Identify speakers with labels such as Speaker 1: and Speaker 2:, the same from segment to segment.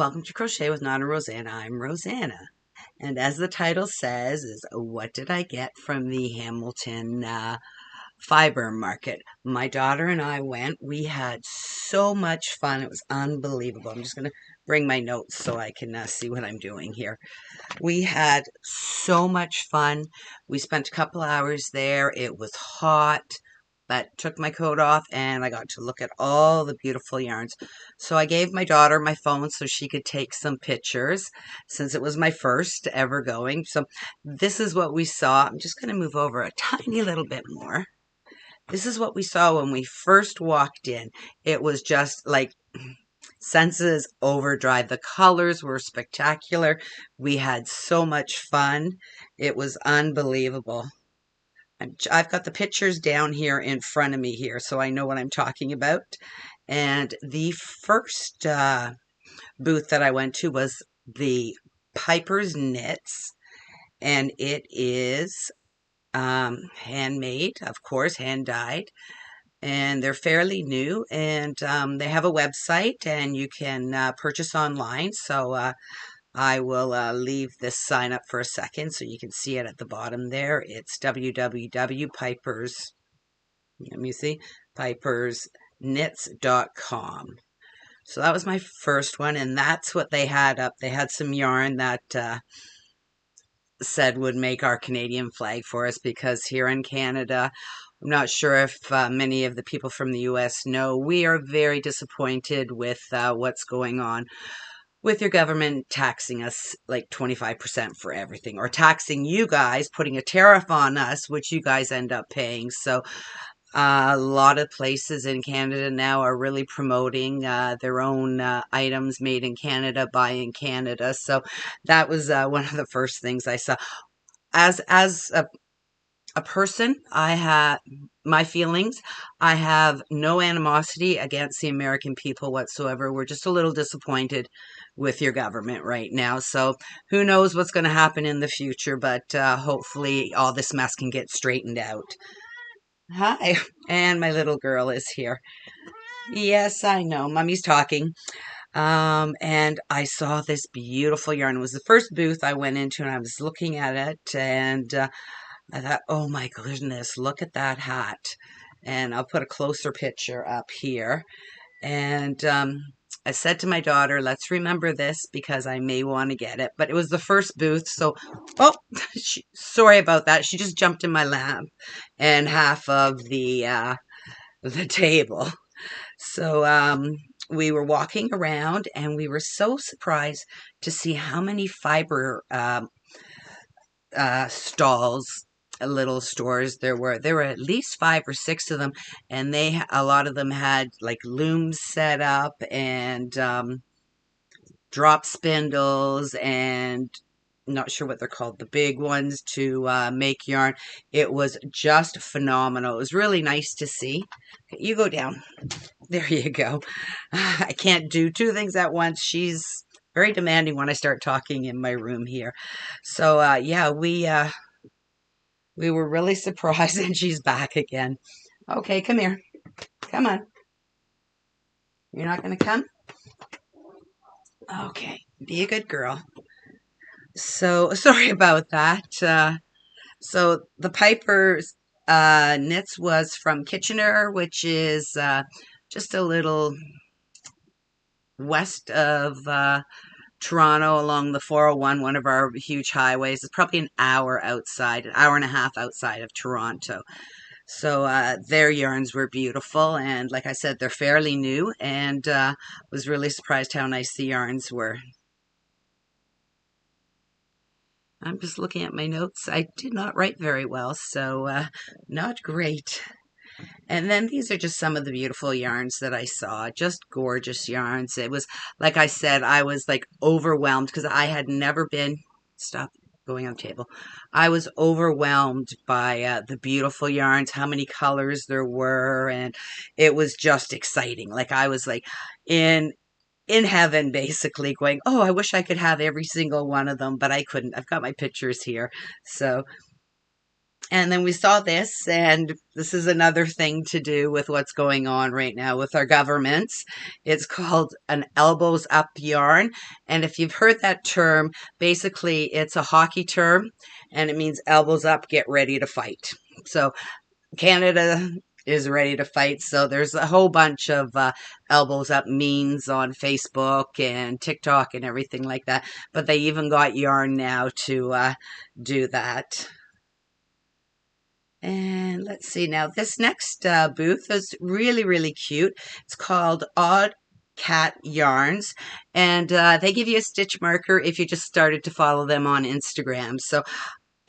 Speaker 1: welcome to Crochet with Nonna Rosanna. I'm Rosanna. And as the title says, is what did I get from the Hamilton fiber market? My daughter and I went. We had so much fun. It was unbelievable. I'm just going to bring my notes so I can see what I'm doing here. We had so much fun. We spent a couple hours there. It was hot, but took my coat off and I got to look at all the beautiful yarns. So I gave my daughter my phone so she could take some pictures since it was my first ever going. So this is what we saw. I'm just going to move over a tiny little bit more. This is what we saw when we first walked in. It was just like senses overdrive. The colors were spectacular. We had so much fun. It was unbelievable. I've got the pictures down here in front of me here, so I know what I'm talking about. And the first booth that I went to was the Piper's Knits, and it is handmade, of course, hand dyed, and they're fairly new. And they have a website, and you can purchase online. So I will leave this sign up for a second so you can see it at the bottom there. It's www.pipers, let me see, pipersknits.com. So that was my first one, and that's what they had up. They had some yarn that said would make our Canadian flag for us, because here in Canada, I'm not sure if many of the people from the US know, we are very disappointed with what's going on with your government taxing us like 25% for everything, or taxing you guys, putting a tariff on us, which you guys end up paying. So a lot of places in Canada now are really promoting their own items made in Canada, buy in Canada. So that was one of the first things I saw. As a person, I have my feelings. I have no animosity against the American people whatsoever. We're just a little disappointed with your government right now. So who knows what's going to happen in the future, but hopefully all this mess can get straightened out. Hi, and my little girl is here. Yes, I know. Mommy's talking. And I saw this beautiful yarn. It was the first booth I went into, and I was looking at it, and I thought, oh my goodness, look at that hat. And I'll put a closer picture up here. And I said to my daughter, let's remember this because I may want to get it. But it was the first booth, so, oh, sorry about that. She just jumped in my lap and half of the table. So we were walking around, and we were so surprised to see how many fiber stalls, little stores there were. There were at least 5 or 6 of them, and a lot of them had like looms set up, and drop spindles, and not sure what they're called, the big ones to make yarn. It was just phenomenal. It was really nice to see. You go down. There you go. I can't do 2 things at once. She's very demanding when I start talking in my room here. So yeah, we were really surprised, and she's back again. Okay, come here. Come on. You're not going to come? Okay, be a good girl. So, sorry about that. So, the Piper's Knits was from Kitchener, which is just a little west of Toronto along the 401, one of our huge highways. It's probably an hour outside, an hour and a half outside of Toronto. So their yarns were beautiful, and like I said, they're fairly new, and was really surprised how nice the yarns were. I'm just looking at my notes. I did not write very well, so not great. And then these are just some of the beautiful yarns that I saw. Just gorgeous yarns. It was, like I said, I was like overwhelmed because I had never been, stop going on the table. I was overwhelmed by the beautiful yarns, how many colors there were, and it was just exciting. Like I was like in heaven, basically going, oh, I wish I could have every single one of them, but I couldn't. I've got my pictures here. So And then we saw this, and this is another thing to do with what's going on right now with our governments. It's called an elbows up yarn. And if you've heard that term, basically it's a hockey term and it means elbows up, get ready to fight. So Canada is ready to fight. So there's a whole bunch of elbows up memes on Facebook and TikTok and everything like that. But they even got yarn now to do that. And let's see now, this next booth is really, really cute. It's called Odd Cat Yarns, and they give you a stitch marker if you just started to follow them on Instagram. So,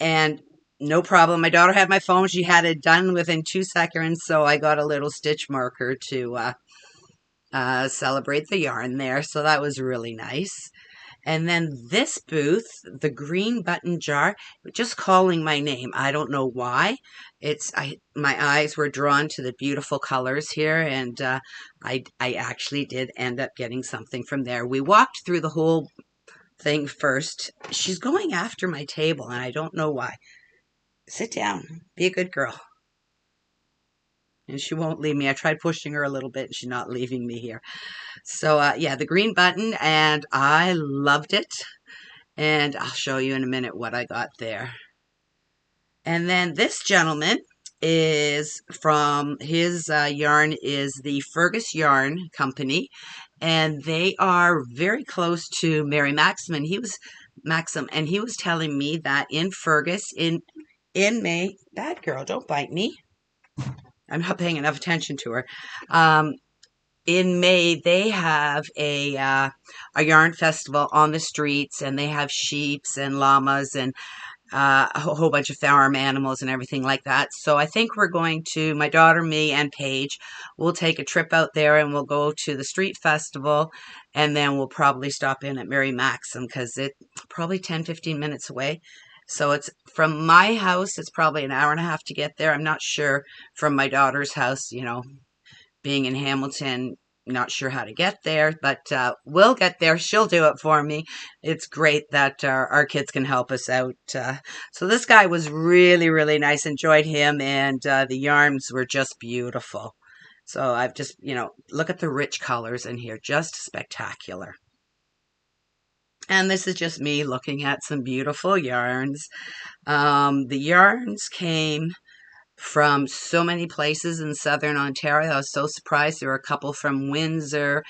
Speaker 1: and no problem. My daughter had my phone. She had it done within 2 seconds, so I got a little stitch marker to celebrate the yarn there. So that was really nice. And then this booth, the green button jar, just calling my name. I don't know why. My eyes were drawn to the beautiful colors here, and I actually did end up getting something from there. We walked through the whole thing first. She's going after my table, and I don't know why. Sit down. Be a good girl. And she won't leave me. I tried pushing her a little bit, and she's not leaving me here. So, yeah, the green button, and I loved it. And I'll show you in a minute what I got there. And then this gentleman is from, his yarn is the Fergus Yarn Company. And they are very close to Mary Maxim. And he was telling me that in Fergus, in May, bad girl, don't bite me. I'm not paying enough attention to her. In May, they have a yarn festival on the streets, and they have sheeps and llamas and a whole bunch of farm animals and everything like that. So I think we're going to, my daughter, me, and Paige, we'll take a trip out there and we'll go to the street festival, and then we'll probably stop in at Mary Maxim because it's probably 10-15 minutes away. So it's from my house, it's probably an hour and a half to get there. I'm not sure from my daughter's house, being in Hamilton, not sure how to get there, but we'll get there. She'll do it for me. It's great that our kids can help us out. So this guy was really, really nice. Enjoyed him, and the yarns were just beautiful. So I've just, look at the rich colors in here. Just spectacular. And this is just me looking at some beautiful yarns. The yarns came from so many places in southern Ontario. I was so surprised. There were a couple from Windsor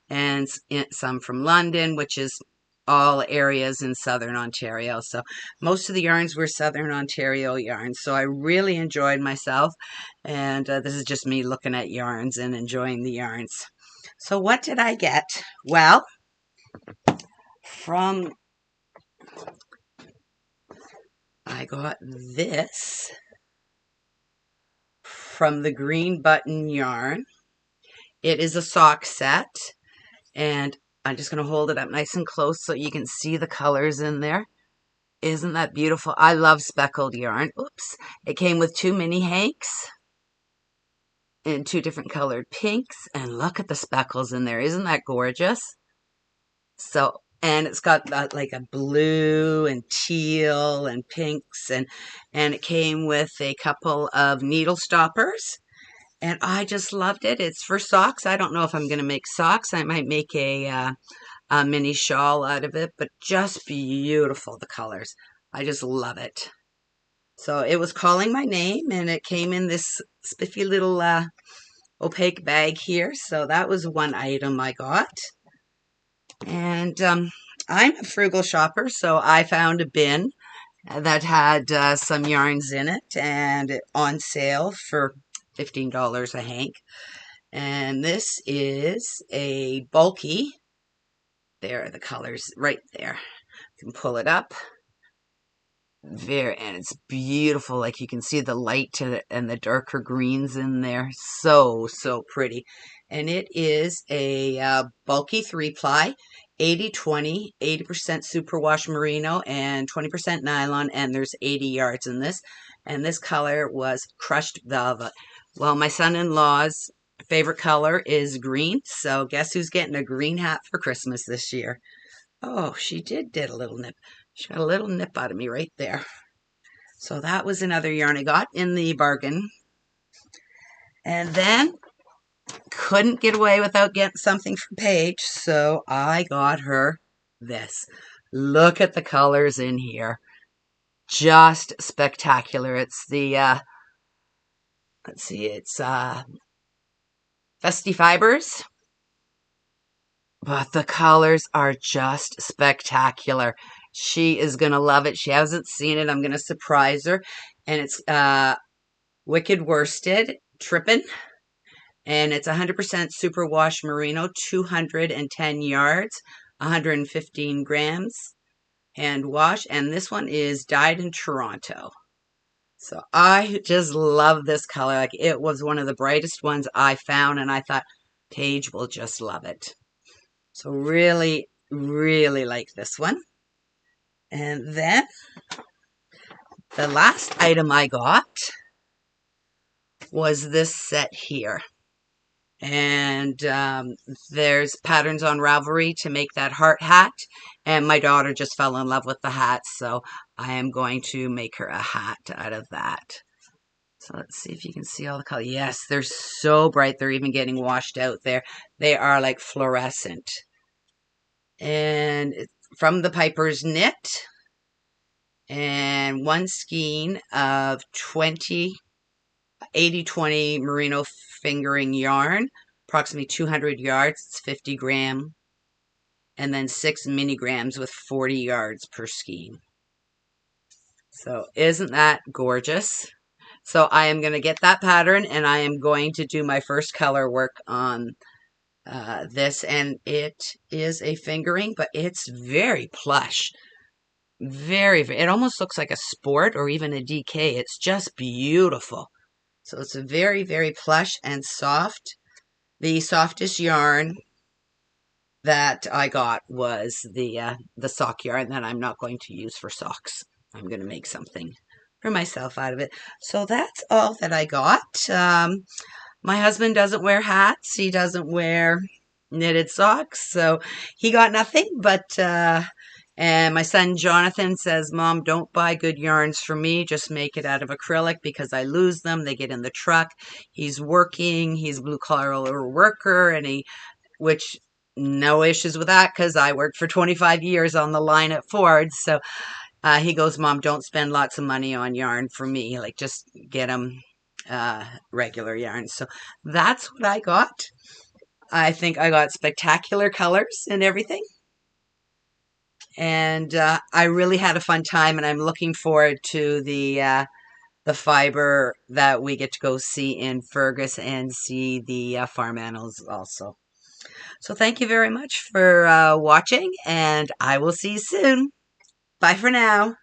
Speaker 1: and some from London, which is all areas in southern Ontario. So most of the yarns were southern Ontario yarns. So I really enjoyed myself. And this is just me looking at yarns and enjoying the yarns. So what did I get? Well, I got this from the Green Button Yarn. It is a sock set, and I'm just going to hold it up nice and close so you can see the colors in there. Isn't that beautiful? I love speckled yarn. Oops. It came with 2 mini hanks in 2 different colored pinks, and look at the speckles in there. Isn't that gorgeous? So, and it's got like a blue and teal and pinks, and it came with a couple of needle stoppers, and I just loved it. It's for socks. I don't know if I'm going to make socks. I might make a mini shawl out of it, but just beautiful, the colors. I just love it. So it was calling my name, and it came in this spiffy little opaque bag here. So that was one item I got. And I'm a frugal shopper, so I found a bin that had some yarns in it, and on sale for $15 a hank. And this is a bulky. There are the colors right there. You can pull it up. And it's beautiful. Like you can see the light and the darker greens in there. So pretty. And it is a bulky 3-ply, 80-20, 80% superwash merino and 20% nylon, and there's 80 yards in this. And this color was crushed velvet. Well, my son-in-law's favorite color is green, so guess who's getting a green hat for Christmas this year? Oh, she did a little nip. She got a little nip out of me right there. So that was another yarn I got in the bargain. And then couldn't get away without getting something from Paige, so I got her this. Look at the colors in here. Just spectacular. It's the, let's see, it's Festy Fibers. But the colors are just spectacular. She is going to love it. She hasn't seen it. I'm going to surprise her. And it's Wicked Worsted Trippin'. And it's 100% superwash merino, 210 yards, 115 grams, hand wash. And this one is dyed in Toronto. So I just love this color. Like, it was one of the brightest ones I found, and I thought Paige will just love it. So really, really like this one. And then the last item I got was this set here. And there's patterns on Ravelry to make that heart hat. And my daughter just fell in love with the hat, so I am going to make her a hat out of that. So let's see if you can see all the color. Yes, they're so bright. They're even getting washed out there. They are like fluorescent. And it's from the Piper's Knit. And one skein of 80-20 merino fingering yarn, approximately 200 yards, it's 50 gram, and then 6 mini grams with 40 yards per skein. So isn't that gorgeous? So I am going to get that pattern, and I am going to do my first color work on this, and it is a fingering, but it's very plush. Very, it almost looks like a sport or even a DK. It's just beautiful. So it's a very, very plush and soft. The softest yarn that I got was the sock yarn that I'm not going to use for socks. I'm going to make something for myself out of it. So that's all that I got. My husband doesn't wear hats. He doesn't wear knitted socks. So he got nothing, but and my son Jonathan says, Mom, don't buy good yarns for me. Just make it out of acrylic because I lose them. They get in the truck. He's working. He's a blue-collar worker, and which no issues with that because I worked for 25 years on the line at Ford. So he goes, Mom, don't spend lots of money on yarn for me. Like, just get them regular yarn. So that's what I got. I think I got spectacular colors and everything. And I really had a fun time, and I'm looking forward to the fiber that we get to go see in Fergus and see the farm animals also. So thank you very much for watching, and I will see you soon. Bye for now.